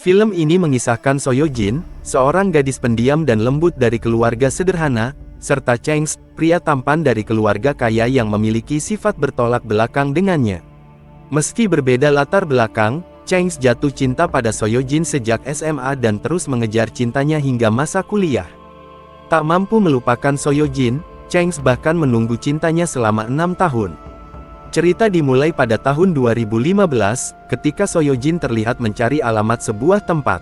Film ini mengisahkan Soyojin, seorang gadis pendiam dan lembut dari keluarga sederhana, serta Changs, pria tampan dari keluarga kaya yang memiliki sifat bertolak belakang dengannya. Meski berbeda latar belakang, Changs jatuh cinta pada Soyojin sejak SMA dan terus mengejar cintanya hingga masa kuliah. Tak mampu melupakan Soyojin, Changs bahkan menunggu cintanya selama 6 tahun. Cerita dimulai pada tahun 2015, ketika Soyojin terlihat mencari alamat sebuah tempat.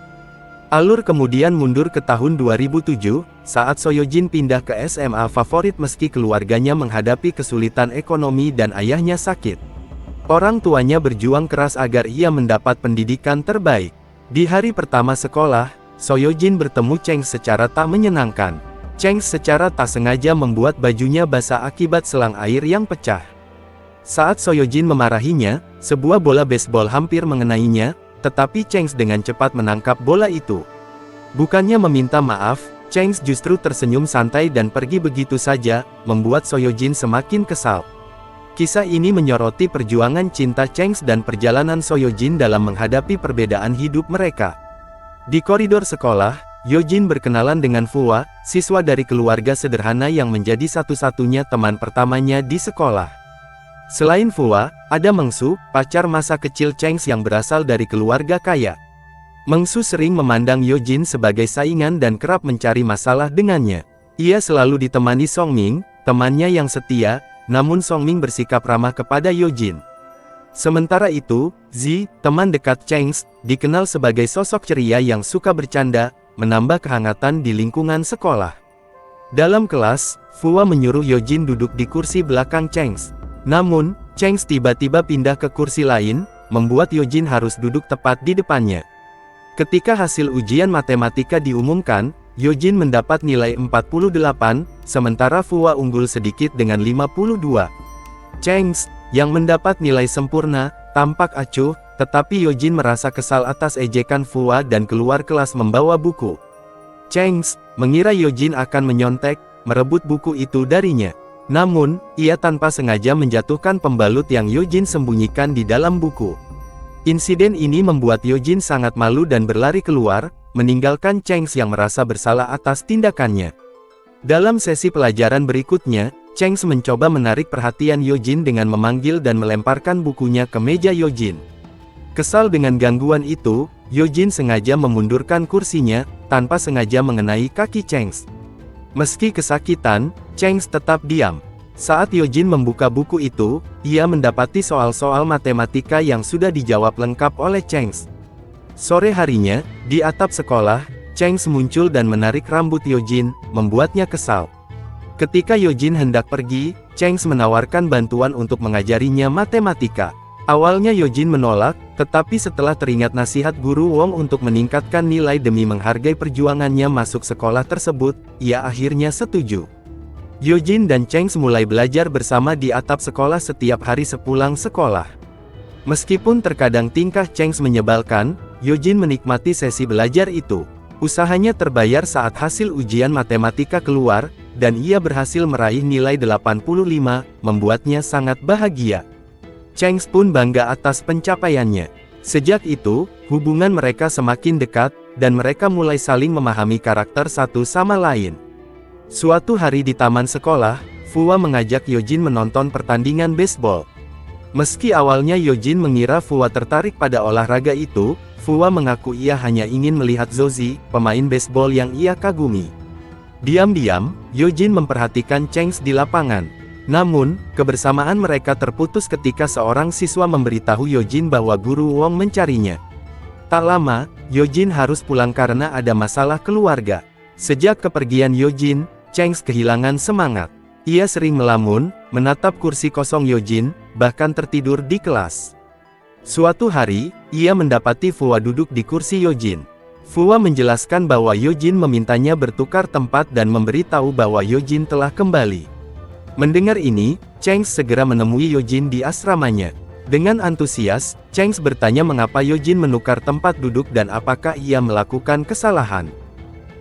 Alur kemudian mundur ke tahun 2007, saat Soyojin pindah ke SMA favorit meski keluarganya menghadapi kesulitan ekonomi dan ayahnya sakit. Orang tuanya berjuang keras agar ia mendapat pendidikan terbaik. Di hari pertama sekolah, Soyojin bertemu Changs secara tak menyenangkan. Changs secara tak sengaja membuat bajunya basah akibat selang air yang pecah. Saat Soyojin memarahinya, sebuah bola baseball hampir mengenainya, tetapi Changs dengan cepat menangkap bola itu. Bukannya meminta maaf, Changs justru tersenyum santai dan pergi begitu saja, membuat Soyojin semakin kesal. Kisah ini menyoroti perjuangan cinta Changs dan perjalanan Soyojin dalam menghadapi perbedaan hidup mereka. Di koridor sekolah, Yojin berkenalan dengan Fua, siswa dari keluarga sederhana yang menjadi satu-satunya teman pertamanya di sekolah. Selain Fua, ada Mengsu, pacar masa kecil Changs yang berasal dari keluarga kaya. Mengsu sering memandang Yojin sebagai saingan dan kerap mencari masalah dengannya. Ia selalu ditemani Songming, temannya yang setia, namun Songming bersikap ramah kepada Yojin. Sementara itu, Zi, teman dekat Changs, dikenal sebagai sosok ceria yang suka bercanda, menambah kehangatan di lingkungan sekolah. Dalam kelas, Fua menyuruh Yojin duduk di kursi belakang Changs. Namun, Changs tiba-tiba pindah ke kursi lain, membuat Yojin harus duduk tepat di depannya. Ketika hasil ujian matematika diumumkan, Yojin mendapat nilai 48, sementara Fua unggul sedikit dengan 52. Changs, yang mendapat nilai sempurna, tampak acuh, tetapi Yojin merasa kesal atas ejekan Fua dan keluar kelas membawa buku. Changs mengira Yojin akan menyontek, merebut buku itu darinya. Namun, ia tanpa sengaja menjatuhkan pembalut yang Yojin sembunyikan di dalam buku. Insiden ini membuat Yojin sangat malu dan berlari keluar, meninggalkan Changs yang merasa bersalah atas tindakannya. Dalam sesi pelajaran berikutnya, Changs mencoba menarik perhatian Yojin dengan memanggil dan melemparkan bukunya ke meja Yojin. Kesal dengan gangguan itu, Yojin sengaja memundurkan kursinya, tanpa sengaja mengenai kaki Changs. Meski kesakitan, Changs tetap diam. Saat Yojin membuka buku itu, ia mendapati soal-soal matematika yang sudah dijawab lengkap oleh Changs. Sore harinya, di atap sekolah, Changs muncul dan menarik rambut Yojin, membuatnya kesal. Ketika Yojin hendak pergi, Changs menawarkan bantuan untuk mengajarinya matematika. Awalnya Yojin menolak, tetapi setelah teringat nasihat guru Wong untuk meningkatkan nilai demi menghargai perjuangannya masuk sekolah tersebut, ia akhirnya setuju. Yojin dan Changs mulai belajar bersama di atap sekolah setiap hari sepulang sekolah. Meskipun terkadang tingkah Changs menyebalkan, Yojin menikmati sesi belajar itu. Usahanya terbayar saat hasil ujian matematika keluar, dan ia berhasil meraih nilai 85, membuatnya sangat bahagia. Changs pun bangga atas pencapaiannya. Sejak itu, hubungan mereka semakin dekat, dan mereka mulai saling memahami karakter satu sama lain. Suatu hari di taman sekolah, Fua mengajak Yojin menonton pertandingan baseball. Meski awalnya Yojin mengira Fua tertarik pada olahraga itu, Fua mengaku ia hanya ingin melihat Zozi, pemain baseball yang ia kagumi. Diam-diam, Yojin memperhatikan Changs di lapangan. Namun, kebersamaan mereka terputus ketika seorang siswa memberitahu Yojin bahwa guru Wong mencarinya. Tak lama, Yojin harus pulang karena ada masalah keluarga. Sejak kepergian Yojin, Changs kehilangan semangat. Ia sering melamun, menatap kursi kosong Yojin, bahkan tertidur di kelas. Suatu hari, ia mendapati Fua duduk di kursi Yojin. Fua menjelaskan bahwa Yojin memintanya bertukar tempat dan memberitahu bahwa Yojin telah kembali. Mendengar ini, Changs segera menemui Yojin di asramanya. Dengan antusias, Changs bertanya mengapa Yojin menukar tempat duduk dan apakah ia melakukan kesalahan.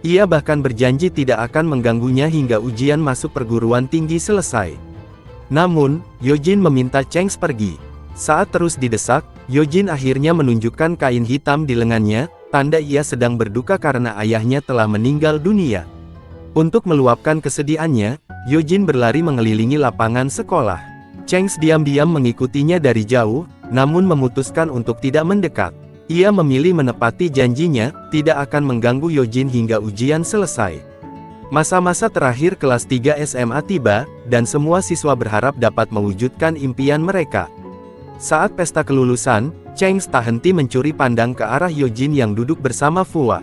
Ia bahkan berjanji tidak akan mengganggunya hingga ujian masuk perguruan tinggi selesai. Namun, Yojin meminta Changs pergi. Saat terus didesak, Yojin akhirnya menunjukkan kain hitam di lengannya, tanda ia sedang berduka karena ayahnya telah meninggal dunia. Untuk meluapkan kesedihannya, Yojin berlari mengelilingi lapangan sekolah. Cheng diam-diam mengikutinya dari jauh, namun memutuskan untuk tidak mendekat. Ia memilih menepati janjinya, tidak akan mengganggu Yojin hingga ujian selesai. Masa-masa terakhir kelas 3 SMA tiba, dan semua siswa berharap dapat mewujudkan impian mereka. Saat pesta kelulusan, Cheng tak henti mencuri pandang ke arah Yojin yang duduk bersama Fua.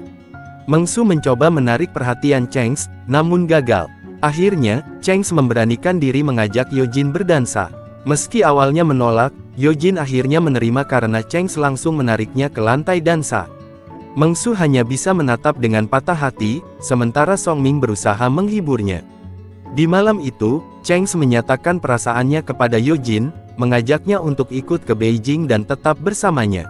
Mengsu mencoba menarik perhatian Cheng, namun gagal. Akhirnya, Cheng memberanikan diri mengajak Yojin berdansa. Meski awalnya menolak, Yojin akhirnya menerima karena Cheng langsung menariknya ke lantai dansa. Mengsu hanya bisa menatap dengan patah hati, sementara Song Ming berusaha menghiburnya. Di malam itu, Cheng menyatakan perasaannya kepada Yojin, mengajaknya untuk ikut ke Beijing dan tetap bersamanya.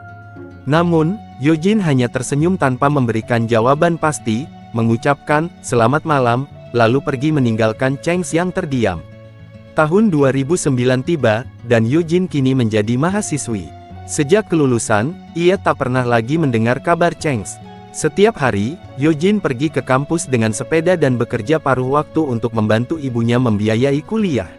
Namun, Yojin hanya tersenyum tanpa memberikan jawaban pasti, mengucapkan, "Selamat malam," lalu pergi meninggalkan Cheng yang terdiam. Tahun 2009 tiba, dan Yojin kini menjadi mahasiswi. Sejak kelulusan, ia tak pernah lagi mendengar kabar Cheng. Setiap hari, Yojin pergi ke kampus dengan sepeda dan bekerja paruh waktu untuk membantu ibunya membiayai kuliah.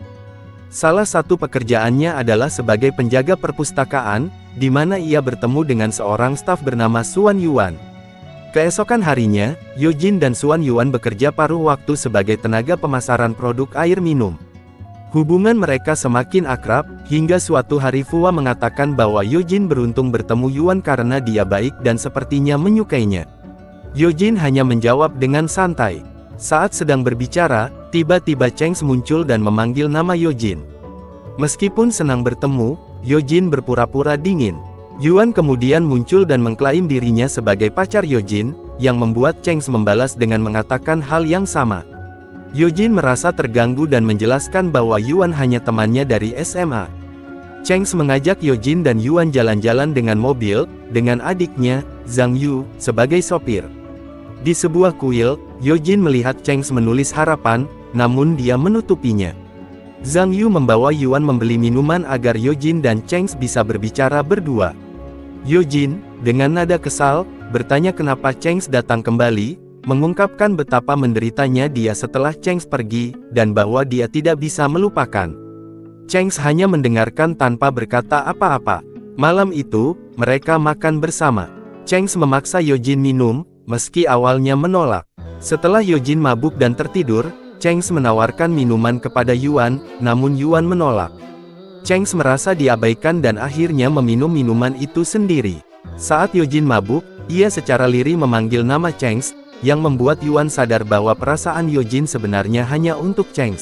Salah satu pekerjaannya adalah sebagai penjaga perpustakaan, di mana ia bertemu dengan seorang staf bernama Suan Yuan. Keesokan harinya, Yojin dan Suan Yuan bekerja paruh waktu sebagai tenaga pemasaran produk air minum. Hubungan mereka semakin akrab, hingga suatu hari Fua mengatakan bahwa Yojin beruntung bertemu Yuan karena dia baik dan sepertinya menyukainya. Yojin hanya menjawab dengan santai. Saat sedang berbicara, tiba-tiba Cheng muncul dan memanggil nama Yojin. Meskipun senang bertemu, Yojin berpura-pura dingin. Yuan kemudian muncul dan mengklaim dirinya sebagai pacar Yojin, yang membuat Cheng membalas dengan mengatakan hal yang sama. Yojin merasa terganggu dan menjelaskan bahwa Yuan hanya temannya dari SMA. Cheng mengajak Yojin dan Yuan jalan-jalan dengan mobil, dengan adiknya, Zhang Yu, sebagai sopir. Di sebuah kuil, Yojin melihat Cheng menulis harapan, namun dia menutupinya. Zhang Yu membawa Yuan membeli minuman agar Yojin dan Cheng bisa berbicara berdua. Yojin, dengan nada kesal, bertanya kenapa Cheng datang kembali, mengungkapkan betapa menderitanya dia setelah Cheng pergi, dan bahwa dia tidak bisa melupakan. Cheng hanya mendengarkan tanpa berkata apa-apa. Malam itu, mereka makan bersama. Cheng memaksa Yojin minum, meski awalnya menolak. Setelah Yojin mabuk dan tertidur, Cheng menawarkan minuman kepada Yuan, namun Yuan menolak. Cheng merasa diabaikan dan akhirnya meminum minuman itu sendiri. Saat Yojin mabuk, ia secara lirih memanggil nama Cheng, yang membuat Yuan sadar bahwa perasaan Yojin sebenarnya hanya untuk Cheng.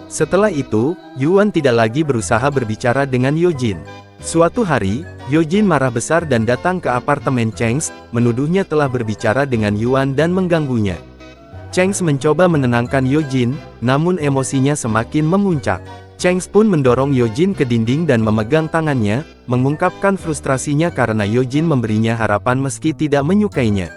Setelah itu, Yuan tidak lagi berusaha berbicara dengan Yojin. Suatu hari, Yojin marah besar dan datang ke apartemen Cheng, menuduhnya telah berbicara dengan Yuan dan mengganggunya. Cheng mencoba menenangkan Yojin, namun emosinya semakin memuncak. Cheng pun mendorong Yojin ke dinding dan memegang tangannya, mengungkapkan frustrasinya karena Yojin memberinya harapan meski tidak menyukainya.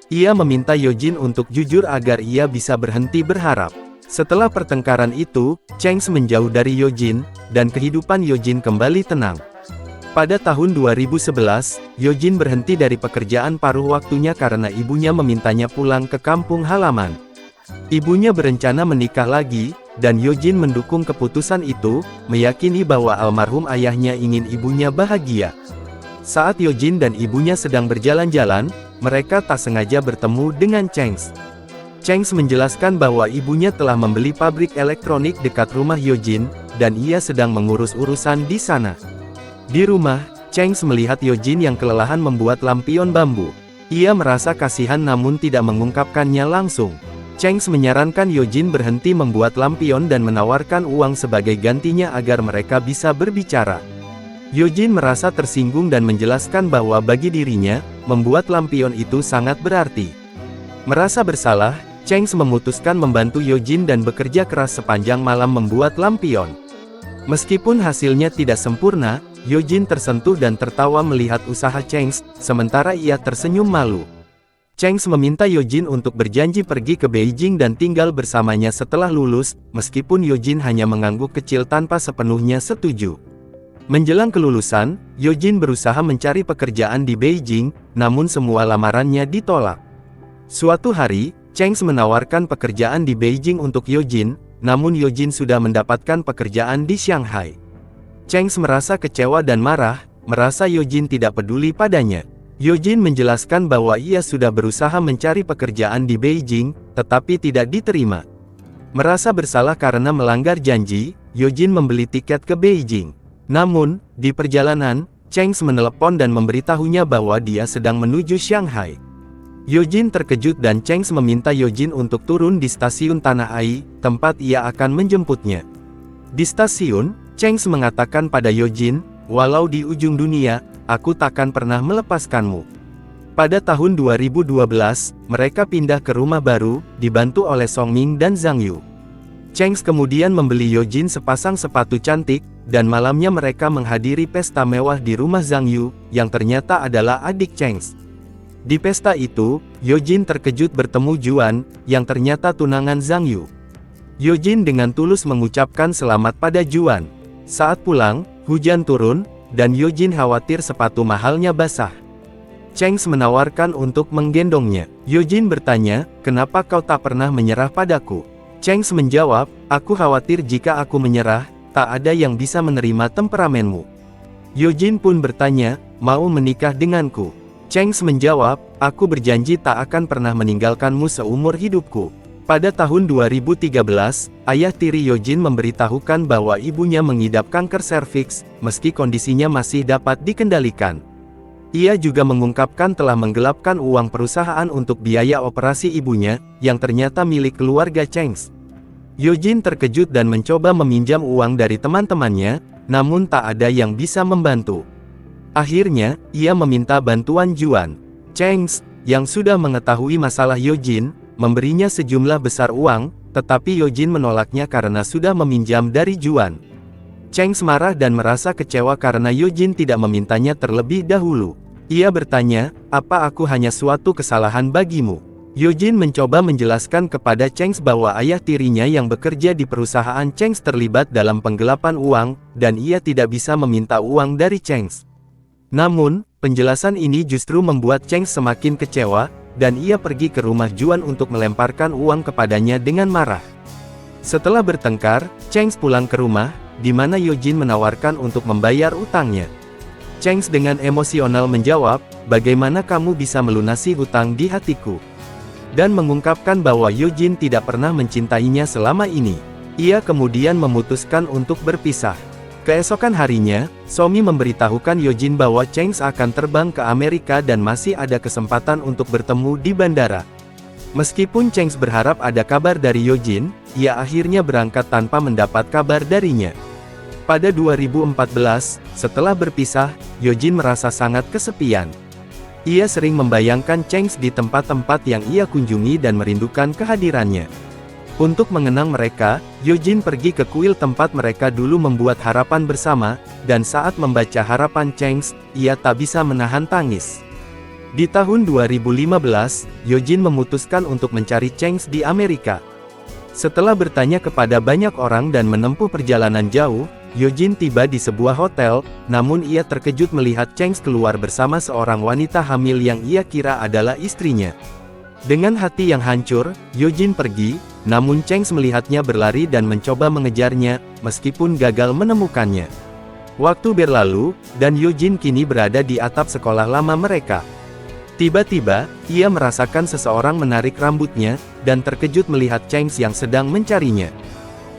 Ia meminta Yojin untuk jujur agar ia bisa berhenti berharap. Setelah pertengkaran itu, Cheng menjauh dari Yojin, dan kehidupan Yojin kembali tenang. Pada tahun 2011, Yojin berhenti dari pekerjaan paruh waktunya karena ibunya memintanya pulang ke kampung halaman. Ibunya berencana menikah lagi, dan Yojin mendukung keputusan itu, meyakini bahwa almarhum ayahnya ingin ibunya bahagia. Saat Yojin dan ibunya sedang berjalan-jalan, mereka tak sengaja bertemu dengan Cheng. Cheng menjelaskan bahwa ibunya telah membeli pabrik elektronik dekat rumah Yojin, dan ia sedang mengurus urusan di sana. Di rumah, Cheng melihat Yojin yang kelelahan membuat lampion bambu. Ia merasa kasihan namun tidak mengungkapkannya langsung. Cheng menyarankan Yojin berhenti membuat lampion dan menawarkan uang sebagai gantinya agar mereka bisa berbicara. Yojin merasa tersinggung dan menjelaskan bahwa bagi dirinya, membuat lampion itu sangat berarti. Merasa bersalah, Cheng memutuskan membantu Yojin dan bekerja keras sepanjang malam membuat lampion. Meskipun hasilnya tidak sempurna, Yojin tersentuh dan tertawa melihat usaha Cheng, sementara ia tersenyum malu. Cheng meminta Yojin untuk berjanji pergi ke Beijing dan tinggal bersamanya setelah lulus, meskipun Yojin hanya mengangguk kecil tanpa sepenuhnya setuju. Menjelang kelulusan, Yojin berusaha mencari pekerjaan di Beijing, namun semua lamarannya ditolak. Suatu hari, Cheng menawarkan pekerjaan di Beijing untuk Yojin, namun Yojin sudah mendapatkan pekerjaan di Shanghai. Cheng merasa kecewa dan marah, merasa Yojin tidak peduli padanya. Yojin menjelaskan bahwa ia sudah berusaha mencari pekerjaan di Beijing, tetapi tidak diterima. Merasa bersalah karena melanggar janji, Yojin membeli tiket ke Beijing. Namun, di perjalanan, Cheng menelepon dan memberitahunya bahwa dia sedang menuju Shanghai. Yojin terkejut dan Cheng meminta Yojin untuk turun di stasiun Tanah Ai, tempat ia akan menjemputnya. Di stasiun, Cheng mengatakan pada Yojin, "Walau di ujung dunia, aku takkan pernah melepaskanmu." Pada tahun 2012, mereka pindah ke rumah baru, dibantu oleh Song Ming dan Zhang Yu. Cheng kemudian membeli Yojin sepasang sepatu cantik, dan malamnya mereka menghadiri pesta mewah di rumah Zhang Yu, yang ternyata adalah adik Cheng. Di pesta itu, Yojin terkejut bertemu Juan, yang ternyata tunangan Zhang Yu. Yojin dengan tulus mengucapkan selamat pada Juan. Saat pulang, hujan turun, dan Yojin khawatir sepatu mahalnya basah. Cheng menawarkan untuk menggendongnya. Yojin bertanya, "Kenapa kau tak pernah menyerah padaku?" Cheng menjawab, "Aku khawatir jika aku menyerah, tak ada yang bisa menerima temperamenmu." Yojin pun bertanya, "Mau menikah denganku?" Cheng menjawab, "Aku berjanji tak akan pernah meninggalkanmu seumur hidupku." Pada tahun 2013, ayah tiri Yojin memberitahukan bahwa ibunya mengidap kanker serviks, meski kondisinya masih dapat dikendalikan. Ia juga mengungkapkan telah menggelapkan uang perusahaan untuk biaya operasi ibunya, yang ternyata milik keluarga Cheng. Yojin terkejut dan mencoba meminjam uang dari teman-temannya, namun tak ada yang bisa membantu. Akhirnya, ia meminta bantuan Juan. Cheng, yang sudah mengetahui masalah Yojin, memberinya sejumlah besar uang, tetapi Yojin menolaknya karena sudah meminjam dari Juan. Cheng marah dan merasa kecewa karena Yojin tidak memintanya terlebih dahulu. Ia bertanya, "Apa aku hanya suatu kesalahan bagimu?" Yojin mencoba menjelaskan kepada Cheng bahwa ayah tirinya yang bekerja di perusahaan Cheng terlibat dalam penggelapan uang, dan ia tidak bisa meminta uang dari Cheng. Namun, penjelasan ini justru membuat Cheng semakin kecewa, dan ia pergi ke rumah Juan untuk melemparkan uang kepadanya dengan marah. Setelah bertengkar, Cheng pulang ke rumah, di mana Yojin menawarkan untuk membayar utangnya. Cheng dengan emosional menjawab, "Bagaimana kamu bisa melunasi hutang di hatiku?" Dan mengungkapkan bahwa Yojin tidak pernah mencintainya selama ini. Ia kemudian memutuskan untuk berpisah. Keesokan harinya, Somi memberitahukan Yojin bahwa Cheng akan terbang ke Amerika dan masih ada kesempatan untuk bertemu di bandara. Meskipun Cheng berharap ada kabar dari Yojin, ia akhirnya berangkat tanpa mendapat kabar darinya. Pada 2014, setelah berpisah, Yojin merasa sangat kesepian. Ia sering membayangkan Cheng di tempat-tempat yang ia kunjungi dan merindukan kehadirannya. Untuk mengenang mereka, Yojin pergi ke kuil tempat mereka dulu membuat harapan bersama, dan saat membaca harapan Cheng, ia tak bisa menahan tangis. Di tahun 2015, Yojin memutuskan untuk mencari Cheng di Amerika. Setelah bertanya kepada banyak orang dan menempuh perjalanan jauh, Yojin tiba di sebuah hotel, namun ia terkejut melihat Cheng keluar bersama seorang wanita hamil yang ia kira adalah istrinya. Dengan hati yang hancur, Yojin pergi, namun Cheng melihatnya berlari dan mencoba mengejarnya, meskipun gagal menemukannya. Waktu berlalu, dan Yojin kini berada di atap sekolah lama mereka. Tiba-tiba, ia merasakan seseorang menarik rambutnya, dan terkejut melihat Cheng yang sedang mencarinya.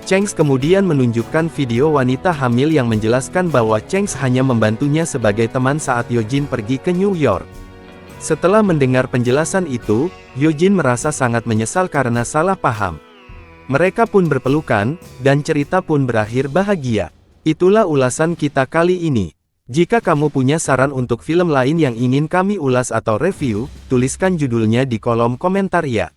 Cheng kemudian menunjukkan video wanita hamil yang menjelaskan bahwa Cheng hanya membantunya sebagai teman saat Yojin pergi ke New York. Setelah mendengar penjelasan itu, Yojin merasa sangat menyesal karena salah paham. Mereka pun berpelukan, dan cerita pun berakhir bahagia. Itulah ulasan kita kali ini. Jika kamu punya saran untuk film lain yang ingin kami ulas atau review, tuliskan judulnya di kolom komentar ya.